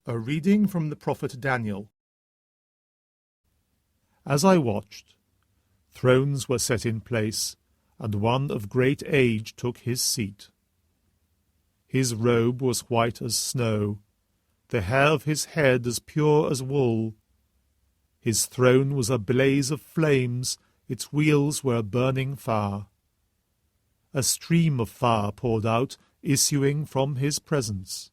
A reading from the prophet Daniel. As I watched, thrones were set in place, and one of great age took his seat. His robe was white as snow, the hair of his head as pure as wool. His throne was a blaze of flames, its wheels were a burning fire. A stream of fire poured out, issuing from his presence.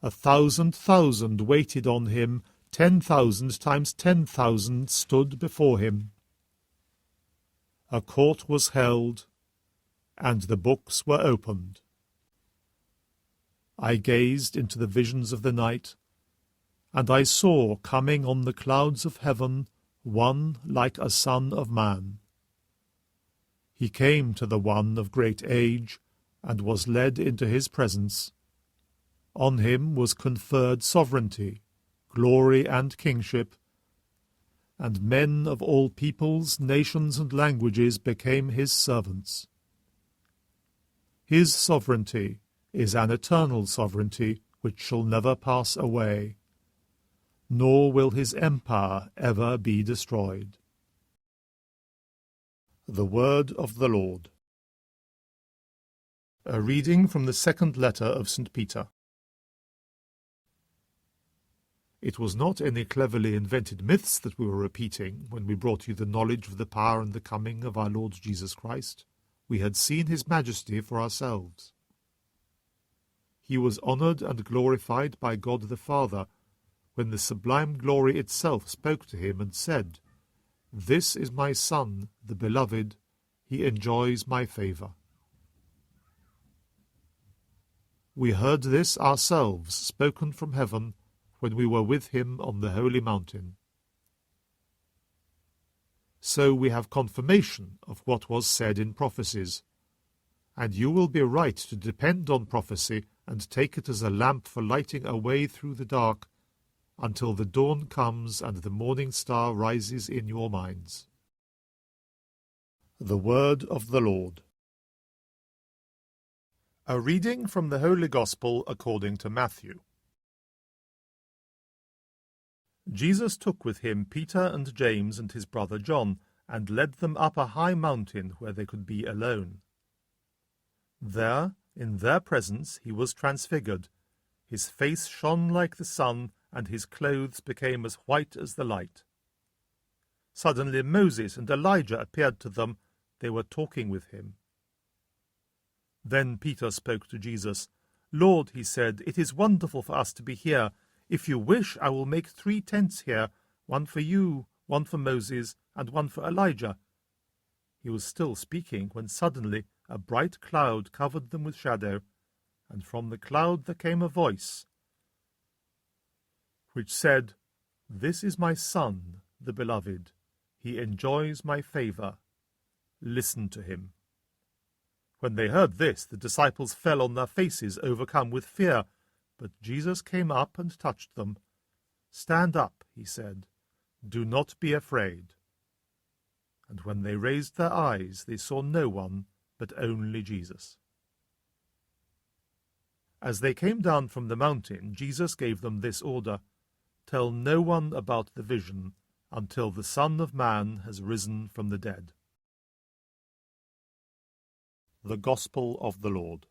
1,000,000 waited on him, 10,000 times 10,000 stood before him. A court was held, and the books were opened. I gazed into the visions of the night, and I saw coming on the clouds of heaven one like a son of man. He came to the one of great age, and was led into his presence. On him was conferred sovereignty, glory, and kingship, and men of all peoples, nations, and languages became his servants. His sovereignty is an eternal sovereignty which shall never pass away, nor will his empire ever be destroyed. The Word of the Lord. A reading from the second letter of St. Peter. It was not any cleverly invented myths that we were repeating when we brought you the knowledge of the power and the coming of our Lord Jesus Christ. We had seen his majesty for ourselves. He was honoured and glorified by God the Father, when the sublime glory itself spoke to him and said, "This is my Son, the Beloved, he enjoys my favour." We heard this ourselves spoken from heaven, when we were with him on the holy mountain. So we have confirmation of what was said in prophecies, and you will be right to depend on prophecy and take it as a lamp for lighting a way through the dark, until the dawn comes and the morning star rises in your minds. The Word of the Lord. A reading from the Holy Gospel according to Matthew. Jesus took with him Peter and James and his brother John, and led them up a high mountain where they could be alone. There, in their presence, he was transfigured. His face shone like the sun, and his clothes became as white as the light. Suddenly Moses and Elijah appeared to them. They were talking with him. Then Peter spoke to Jesus. "Lord," he said, "it is wonderful for us to be here. If you wish, I will make 3 tents here, one for you, one for Moses, and one for Elijah." He was still speaking when suddenly a bright cloud covered them with shadow, and from the cloud there came a voice, which said, "This is my Son, the Beloved. He enjoys my favour. Listen to him." When they heard this, the disciples fell on their faces, overcome with fear. But Jesus came up and touched them. "Stand up," he said. "Do not be afraid." And when they raised their eyes, they saw no one, but only Jesus. As they came down from the mountain, Jesus gave them this order: "Tell no one about the vision until the Son of Man has risen from the dead." The Gospel of the Lord.